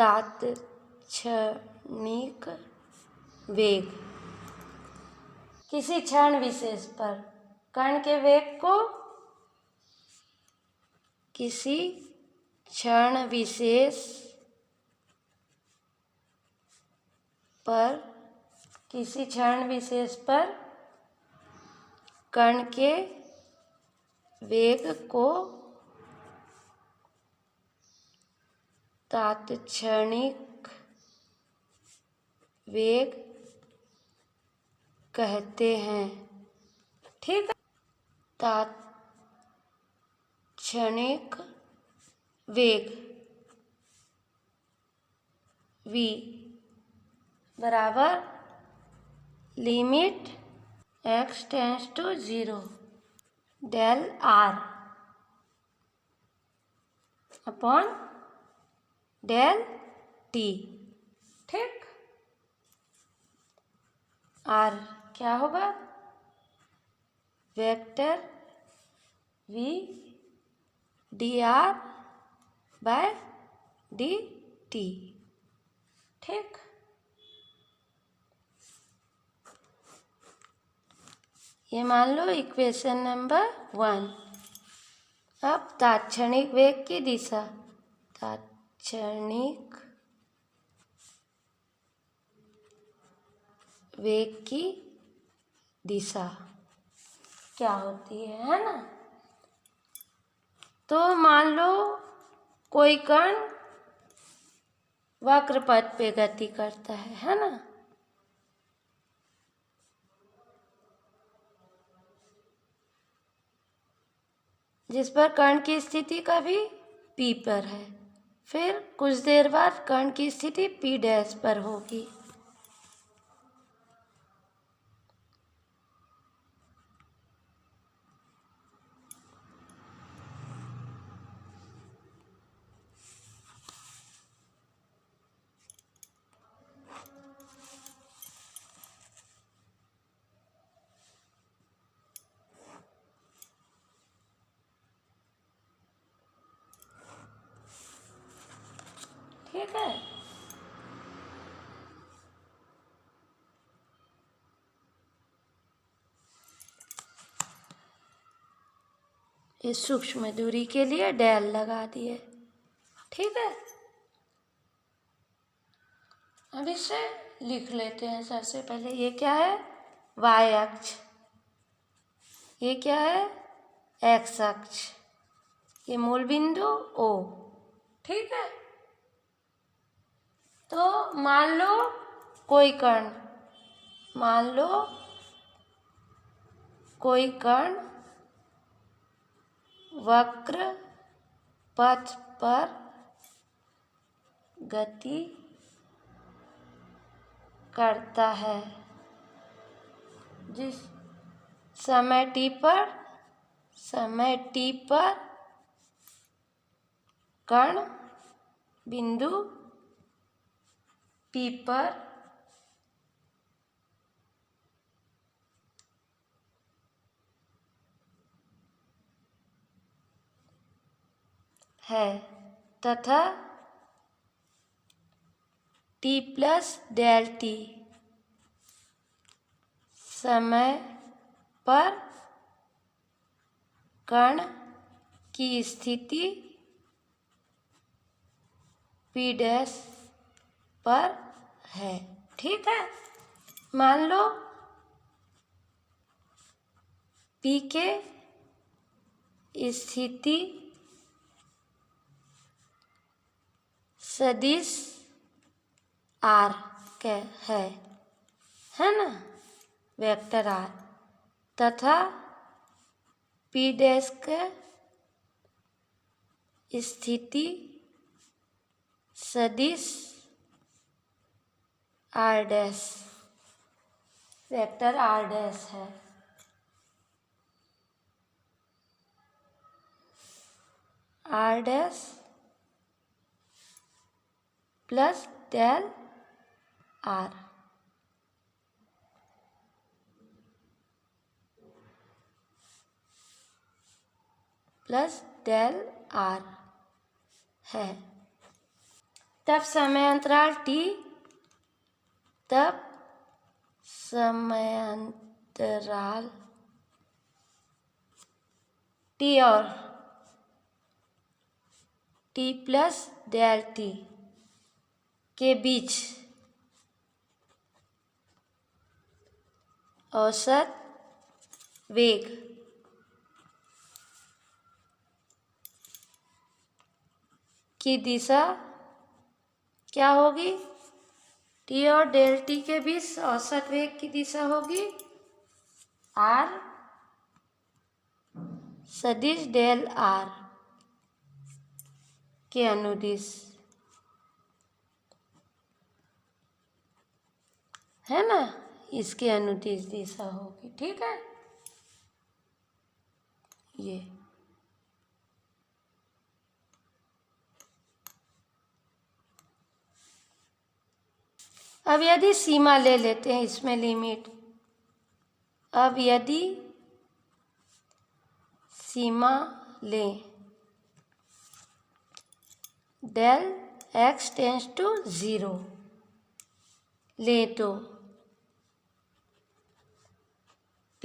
तात्क्षणिक वेग। किसी क्षण विशेष पर कण के वेग को किसी क्षण विशेष पर कण के वेग को तात्क्षणिक वेग कहते हैं। ठीक है, तात्क्षणिक वेग v बराबर limit x tends to 0 del r upon del t। ठीक, r क्या होगा? Vector v dr by dt। ठीक, ये मान लो इक्वेशन नंबर 1। अब तात्क्षणिक वेग की दिशा, तात्क्षणिक वेग की दिशा क्या होती है ना? तो मान लो कोई कण वक्र पथ पे गति करता है ना? जिस पर कण की स्थिति कभी P पर है, फिर कुछ देर बाद कण की स्थिति P डैश पर होगी। ठीक है, इस सूक्ष्म दूरी के लिए डेल लगा दिए। ठीक है, अब इसे लिख लेते हैं। सबसे पहले ये क्या है? y अक्ष, ये क्या है? x अक्ष, ये मूल बिंदु O। ठीक है, तो मान लो कोई कण वक्र पथ पर गति करता है। जिस समय t पर कण बिंदु P पर है तथा t प्लस डेल t समय पर कण की स्थिति P डैश पर है। ठीक है, मान लो P के स्थिति सदिश r के है ना? वेक्टर r तथा P डैश के स्थिति सदिश r dash, vector r dash है। r dash plus del r plus del r है। तब समयांतराल t, तब समयांतराल t और t प्लस डेल t के बीच औसत वेग की दिशा क्या होगी? t और डेल t के बीच औसत वेग की दिशा होगी r सदिश डेल r के अनुदिश, है ना? इसके अनुदिश दिशा होगी। ठीक है, ये अब यदि सीमा ले लेते हैं इसमें लिमिट। अब यदि सीमा लें डेल x टेंस टू 0 ले तो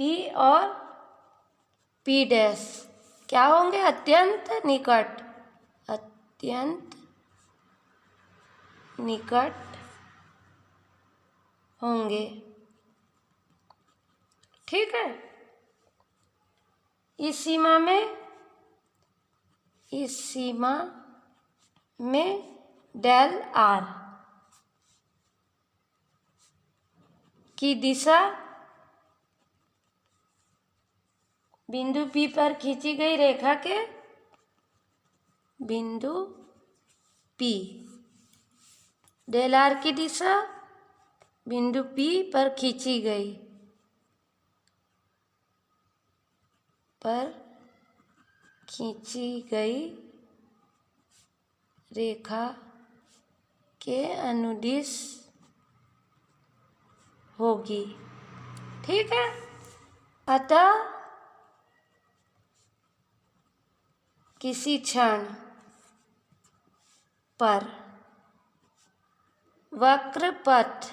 p और p डैश क्या होंगे? अत्यंत निकट, अत्यंत निकट होंगे। ठीक है, इस सीमा में डेल r की दिशा बिंदु P पर खींची गई रेखा के बिंदु P, डेल r की दिशा बिंदु P पर खींची गई रेखा के अनुदिश होगी। ठीक है, अतः किसी क्षण पर वक्र पथ,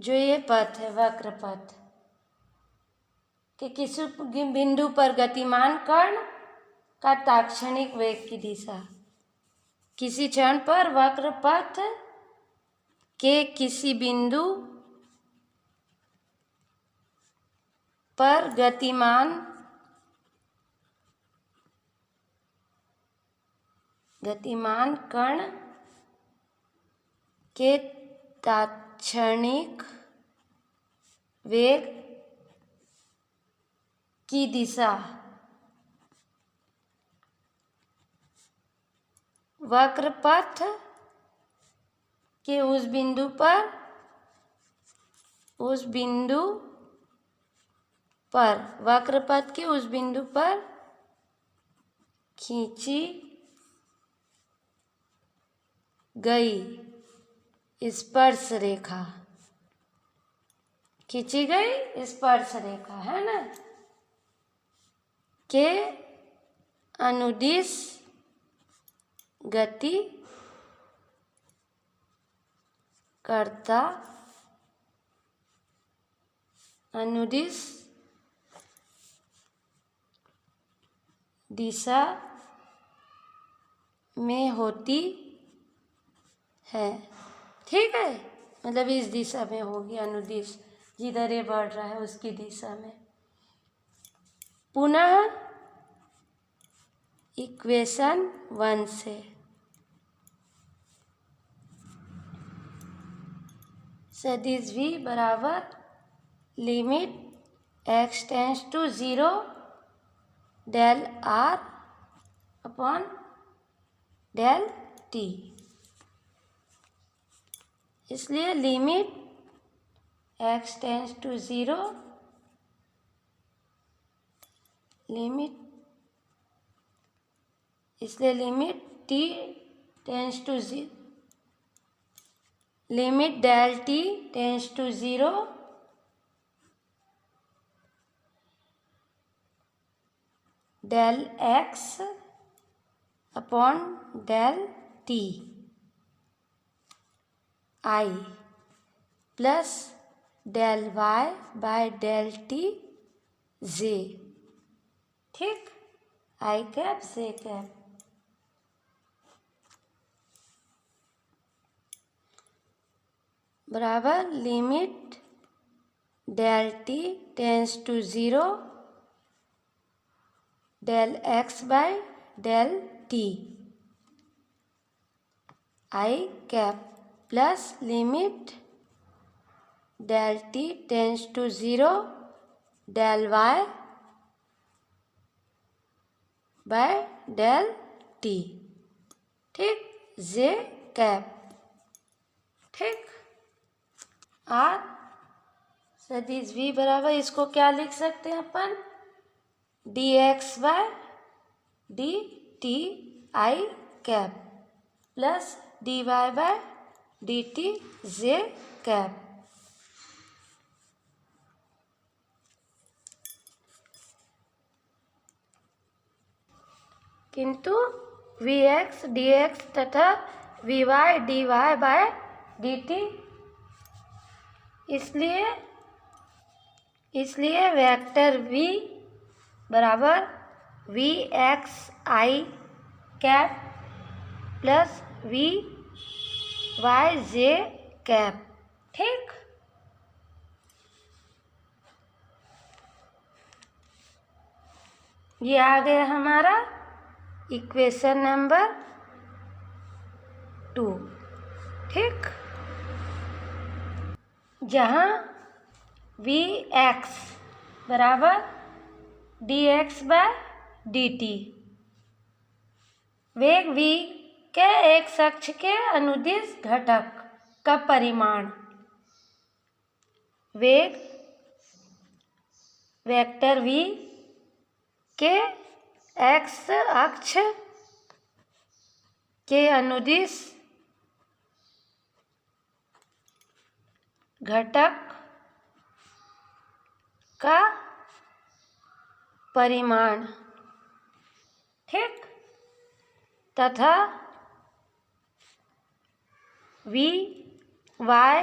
जो ये पथ है वक्र पथ के किसी बिंदु पर गतिमान कण का ताक्षणिक वेग की दिशा, किसी क्षण पर वक्र पथ के किसी बिंदु पर गतिमान कण के ताक्षणिक वेग की दिशा वक्र पथ के उस बिंदु पर वक्र पथ के उस बिंदु पर खींची गई स्पर्श रेखा, खींची गई स्पर्श रेखा, है ना, के अनुदिश गति करता अनुदिश दिशा में होती है। ठीक है, मतलब इस दिशा में होगी अनुदिश, जिधर ये बढ़ रहा है उसकी दिशा में। पुनः इक्वेशन 1 से सदिश v बराबर limit x tends to 0 del r upon del t, इसलिए limit x tends to 0 limit t tends to 0 limit del t tends to 0 del x upon del t I plus del Y by del T J. ठीक, I cap J cap. बराबर limit del T tends to zero del X by del T I cap plus limit del T tends to zero del Y by del T. ठीक, J cap. ठीक, और सदिश v बराबर, इसको क्या लिख सकते हैं अपन, D X by D T I cap plus D Y by D T J cap. किंतु वी एक्स डी एक्स तथा V Y D Y by D T, इसलिए वेक्टर v बराबर V X I cap plus V Y J cap. ठीक, ये आ गया हमारा equation number 2। ठीक, जहाँ वी एक्स बराबर D X by D T, वेग v के एक अक्ष के अनुदिश घटक का परिमाण, वेग वेक्टर v के x अक्ष के अनुदिश घटक का परिमाण। ठीक, तथा वी वाई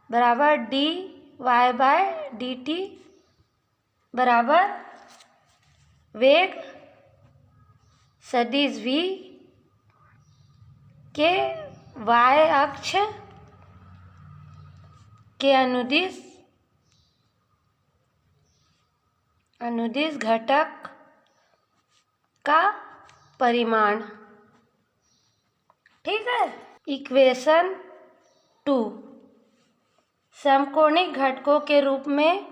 बराबर D Y by D T बराबर वेग सदिश v के y अक्ष के अनुदिश घटक का परिमाण। ठीक है, इक्वेशन 2 समकोणिक घटकों के रूप में,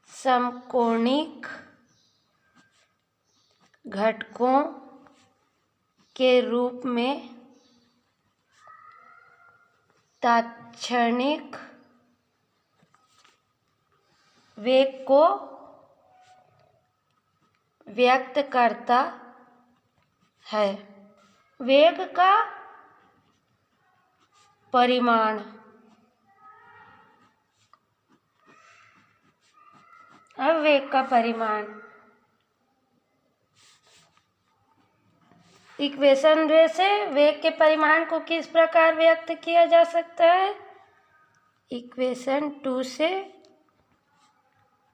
समकोणिक घटकों के रूप में तात्क्षणिक वेग को व्यक्त करता है। वेग का परिमाण, अब वेग का परिमाण इक्वेशन 2 से वेग के परिमाण को किस प्रकार व्यक्त किया जा सकता है। इक्वेशन 2 से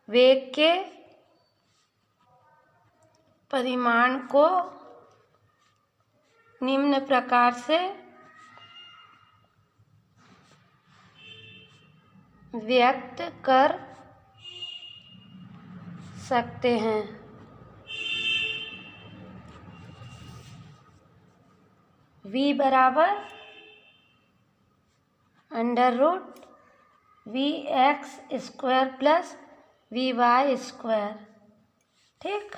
वेग के परिमाण को निम्न प्रकार से व्यक्त कर सकते हैं। v बराबर under root V X square plus V Y square. ठीक,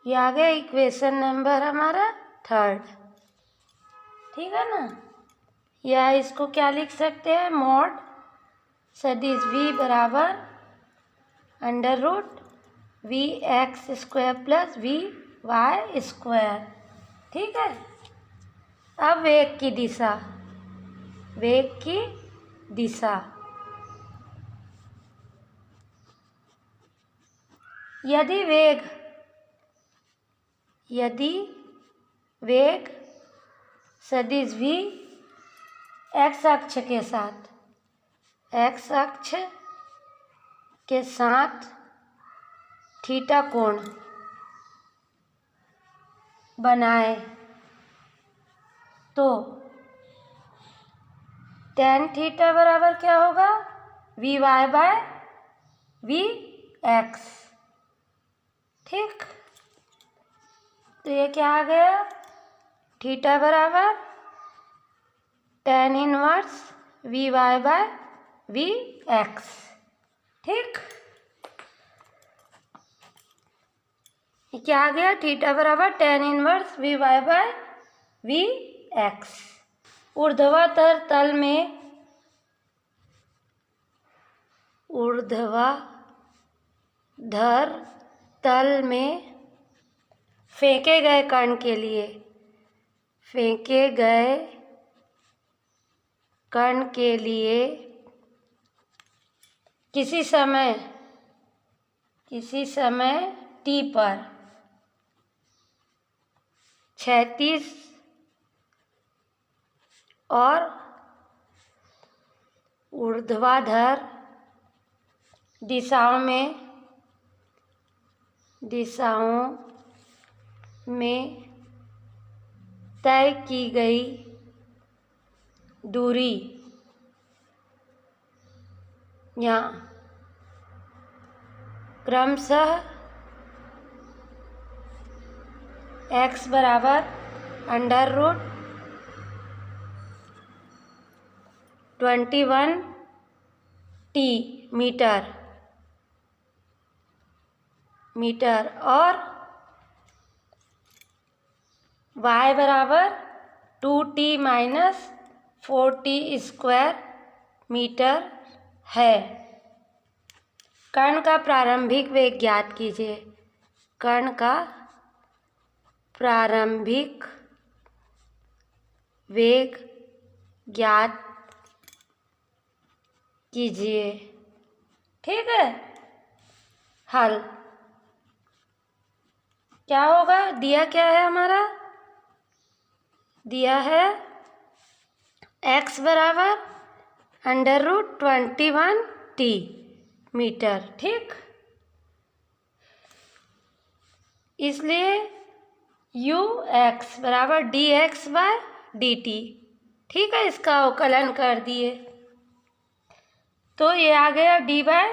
ये आ गया इक्वेशन नंबर हमारा 3। ठीक है ना, या इसको क्या लिख सकते हैं, मॉड सदिश v बराबर under root V X square plus V Y square. ठीक है, अब वेग की दिशा, वेग की दिशा, यदि वेग सदिश भी एक्स अक्ष के साथ, एक्स अक्ष के साथ थीटा कोण बनाए तो tan थीटा बराबर क्या होगा? V Y by V X. ठीक, तो ये क्या आ गया? थीटा बराबर tan inverse V Y by V X. ठीक, ये क्या आ गया? थीटा बराबर tan inverse V Y by V X. ऊर्ध्वाधर तल में, ऊर्ध्वाधर तल में फेंके गए कण के लिए, फेंके गए कण के लिए किसी समय t पर क्षैतिज और ऊर्ध्वाधर दिशाओं में तय की गई दूरी या क्रमशः x बराबर √21t मीटर और y बराबर 2t minus 4t square metre है। कण का प्रारंभिक वेग ज्ञात कीजिए। कण का प्रारंभिक वेग ज्ञात कीजिए। ठीक है, हल क्या होगा? दिया क्या है हमारा? दिया है x बराबर √21t मीटर। ठीक, इसलिए ux बराबर dx बाय dt। ठीक है, इसका अवकलन कर दिए तो ये आ गया d बाय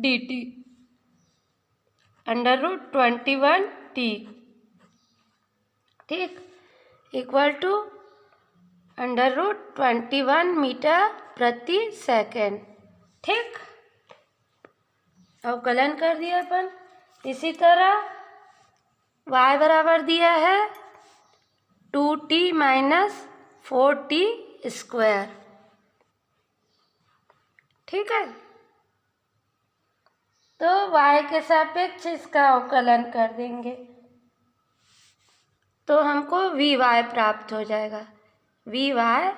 dt √21t। ठीक, इक्वल टू √21 मीटर प्रति सेकेंड। ठीक, अवकलन कर दिया अपन। इसी तरह y बराबर दिया है 2t माइनस 4t स्क्वायर। ठीक है, तो y के सापेक्ष इसका अवकलन कर देंगे तो हमको वी वाई प्राप्त हो जाएगा। वी वाई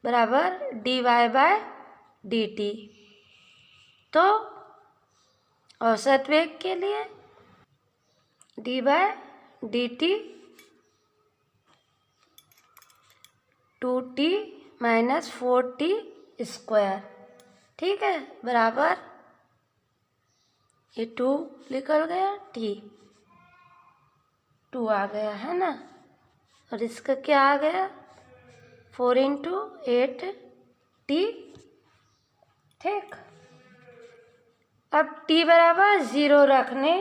बराबर dy बाय dt। तो औसत वेग के लिए d by dt 2t minus 4t square. ठीक है, बराबर ये 2 निकल गया, t 2 आ गया है ना, और इसका क्या आ गया? 4 × 8t। ठीक, अब t बराबर 0 रखने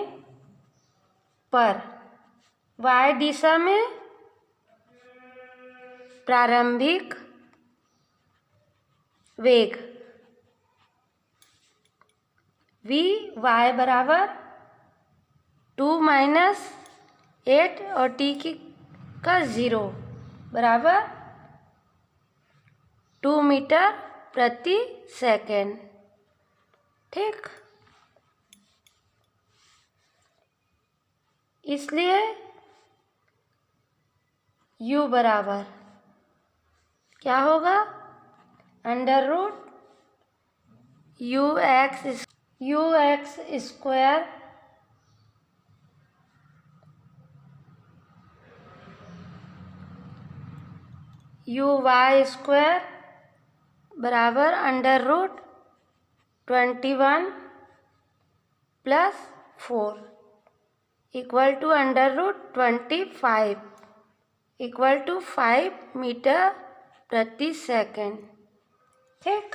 पर y दिशा में प्रारंभिक वेग v y बराबर 2 माइनस 8 और t का 0 बराबर 2 मीटर प्रति सेकेंड। ठीक, इसलिए u बराबर क्या होगा? √ux स्क्वायर UY² बराबर √21 + 4 equal to √25 equal to 5 metre प्रति सेकंड। ठीक।